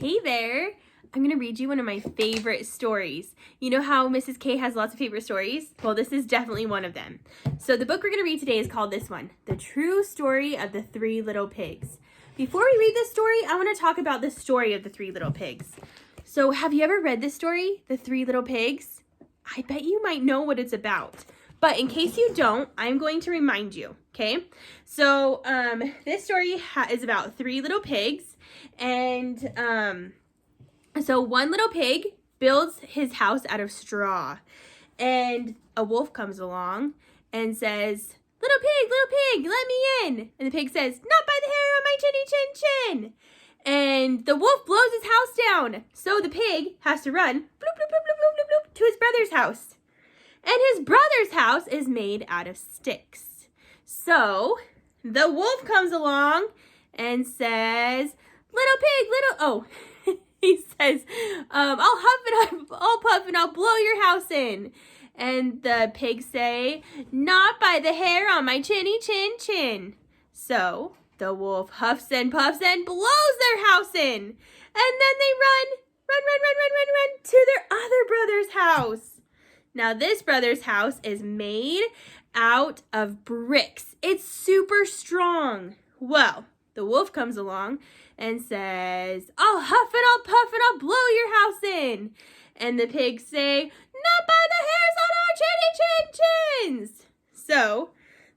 Hey there! I'm going to read you one of my favorite stories. You know how Mrs. K has lots of favorite stories? Well, this is definitely one of them. So the book we're going to read today is called this one, The True Story of the Three Little Pigs. Before we read this story, I want to talk about the story of the Three Little Pigs. So have you ever read this story, The Three Little Pigs? I bet you might know what it's about. But in case you don't, I'm going to remind you, okay? So this story is about three little pigs. And so one little pig builds his house out of straw. And a wolf comes along and says, little pig, let me in. And the pig says, not by the hair on my chinny chin chin. And the wolf blows his house down. So the pig has to run bloop, bloop, bloop, bloop, bloop, bloop, bloop, to his brother's house. And his brother's house is made out of sticks. So the wolf comes along and says, he says, I'll huff and I'll puff and I'll blow your house in. And the pigs say, not by the hair on my chinny chin chin. So the wolf huffs and puffs and blows their house in. And then they run to their other brother's house. Now this brother's house is made out of bricks. It's super strong. Well, the wolf comes along and says, I'll huff and I'll puff and I'll blow your house in. And the pigs say, not by the hairs on our chinny chin chins. So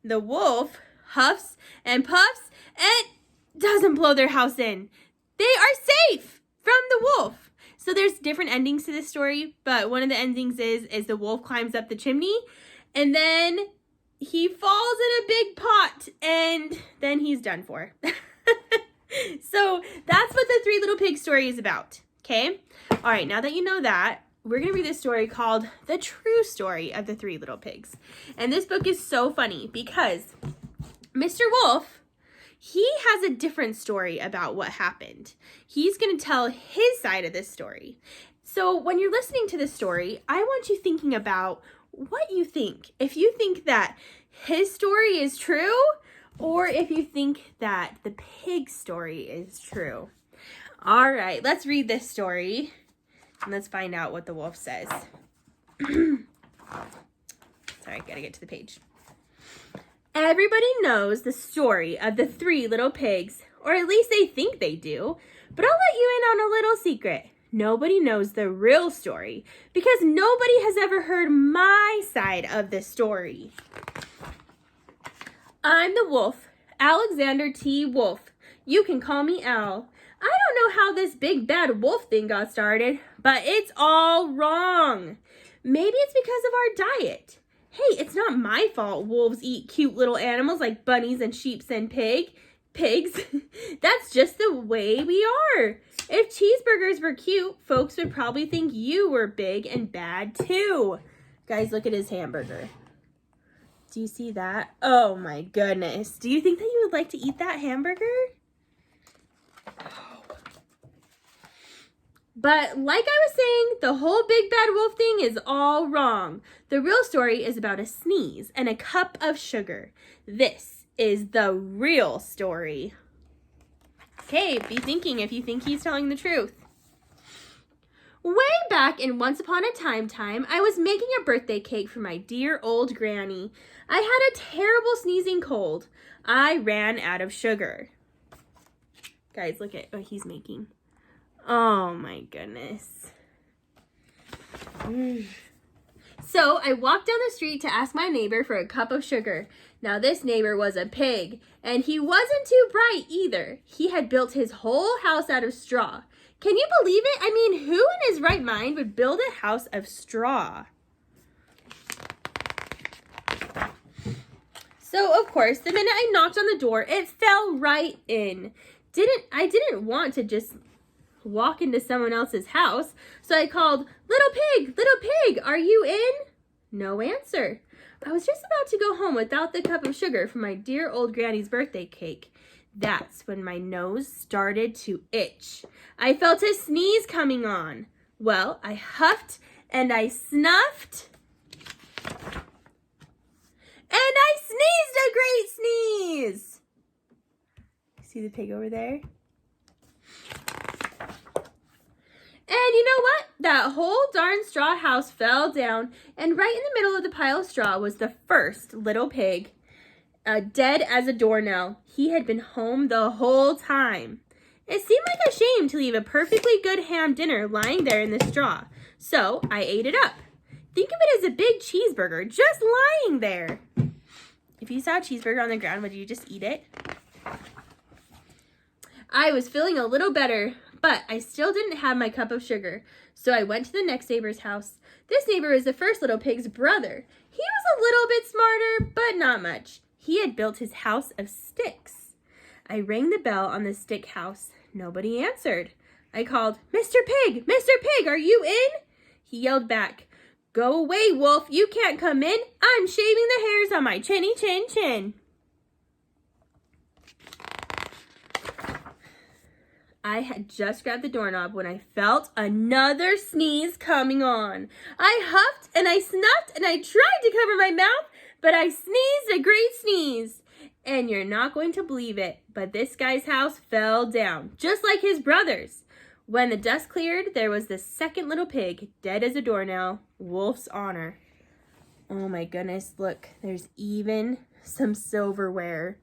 the wolf huffs and puffs and doesn't blow their house in. They are safe from the wolf. So there's different endings to this story, but one of the endings is the wolf climbs up the chimney and then he falls in a big pot and then he's done for. So that's what the Three Little Pigs story is about, okay? All right, now that you know that, we're going to read this story called The True Story of the Three Little Pigs. And this book is so funny because Mr. Wolf, he has a different story about what happened. He's going to tell his side of this story. So when you're listening to this story, I want you thinking about what you think. If you think that his story is true, or if you think that the pig story is true. All right, let's read this story and let's find out what the wolf says. Sorry, gotta get to the page. Everybody knows the story of the three little pigs, or at least they think they do, but I'll let you in on a little secret. Nobody knows the real story because nobody has ever heard my side of the story. I'm the wolf, Alexander T. Wolf. You can call me Al. I don't know how this big bad wolf thing got started, but it's all wrong. Maybe it's because of our diet. Hey, it's not my fault wolves eat cute little animals like bunnies and sheeps and pigs. That's just the way we are. If cheeseburgers were cute, folks would probably think you were big and bad too. Guys, look at his hamburger. Do you see that? Oh my goodness. Do you think that you would like to eat that hamburger? But like I was saying, the whole big bad wolf thing is all wrong. The real story is about a sneeze and a cup of sugar. This is the real story. Okay, be thinking if you think he's telling the truth. Way back in Once Upon a Time, I was making a birthday cake for my dear old granny. I had a terrible sneezing cold. I ran out of sugar. Guys, look at what he's making. Oh my goodness. So I walked down the street to ask my neighbor for a cup of sugar. Now this neighbor was a pig, and he wasn't too bright either. He had built his whole house out of straw. Can you believe it? I mean, who in his right mind would build a house of straw? So, of course, the minute I knocked on the door, it fell right in. I didn't want to just walk into someone else's house, so I called, little pig, are you in? No answer. I was just about to go home without the cup of sugar for my dear old granny's birthday cake. That's when my nose started to itch. I felt a sneeze coming on. Well, I huffed and I snuffed. And I sneezed a great sneeze. See the pig over there? that whole darn straw house fell down, and right in the middle of the pile of straw was the first little pig, dead as a doornail. He had been home the whole time. It seemed like a shame to leave a perfectly good ham dinner lying there in the straw, so I ate it up. Think of it as a big cheeseburger just lying there. If you saw a cheeseburger on the ground, would you just eat it? I was feeling a little better, but I still didn't have my cup of sugar, so I went to the next neighbor's house. This neighbor was the first little pig's brother. He was a little bit smarter, but not much. He had built his house of sticks. I rang the bell on the stick house. Nobody answered. I called, "Mr. Pig! Mr. Pig, are you in?" He yelled back, "Go away, Wolf. You can't come in. I'm shaving the hairs on my chinny chin chin." I had just grabbed the doorknob when I felt another sneeze coming on. I huffed and I snuffed and I tried to cover my mouth, but I sneezed a great sneeze. And you're not going to believe it, but this guy's house fell down, just like his brother's. When the dust cleared, there was the second little pig, dead as a doornail, Wolf's honor. Oh my goodness, look, there's even some silverware.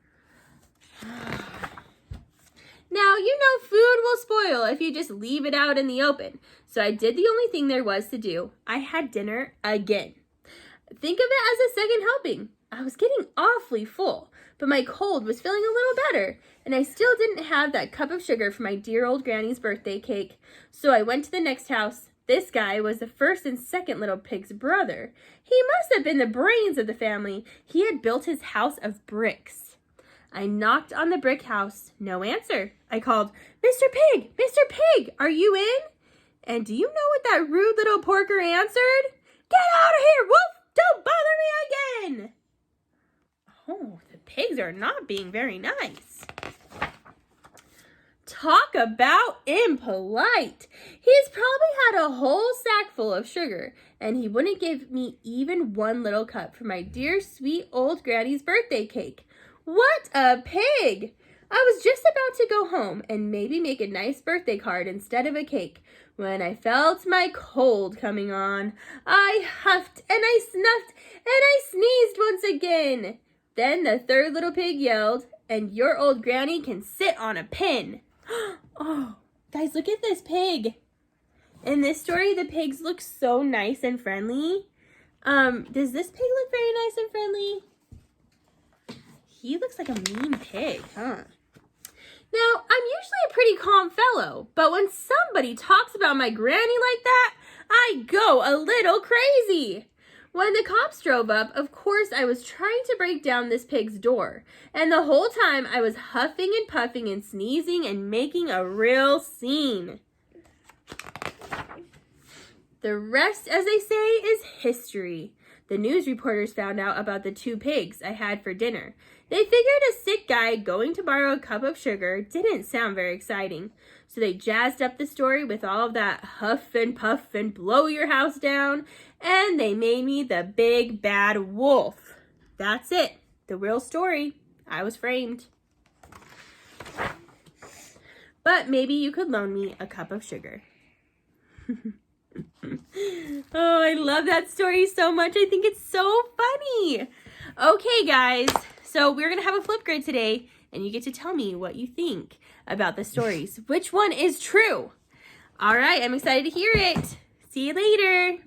Now, you know food will spoil if you just leave it out in the open. So I did the only thing there was to do. I had dinner again. Think of it as a second helping. I was getting awfully full, but my cold was feeling a little better, and I still didn't have that cup of sugar for my dear old granny's birthday cake. So I went to the next house. This guy was the first and second little pig's brother. He must have been the brains of the family. He had built his house of bricks. I knocked on the brick house. No answer. I called, "Mr. Pig! Mr. Pig! Are you in?" And do you know what that rude little porker answered? "Get out of here, Wolf! Don't bother me again!" Oh, the pigs are not being very nice. Talk about impolite. He's probably had a whole sack full of sugar, and he wouldn't give me even one little cup for my dear sweet old granny's birthday cake. What a pig! I was just about to go home and maybe make a nice birthday card instead of a cake when I felt my cold coming on. I huffed and I snuffed and I sneezed once again. Then the third little pig yelled, "And your old granny can sit on a pin." Oh, guys, look at this pig. In this story, the pigs look so nice and friendly. Does this pig look very nice and friendly? He looks like a mean pig, huh? Now, I'm usually a pretty calm fellow, but when somebody talks about my granny like that, I go a little crazy. When the cops drove up, of course, I was trying to break down this pig's door, and the whole time I was huffing and puffing and sneezing and making a real scene. The rest, as they say, is history. The news reporters found out about the two pigs I had for dinner. They figured a sick guy going to borrow a cup of sugar didn't sound very exciting. So they jazzed up the story with all of that huff and puff and blow your house down, and they made me the big bad wolf. That's it. The real story. I was framed. But maybe you could loan me a cup of sugar. Oh, I love that story so much. I think it's so funny. Okay, guys. So we're going to have a flip grid today, and you get to tell me what you think about the stories. Which one is true? All right, I'm excited to hear it. See you later.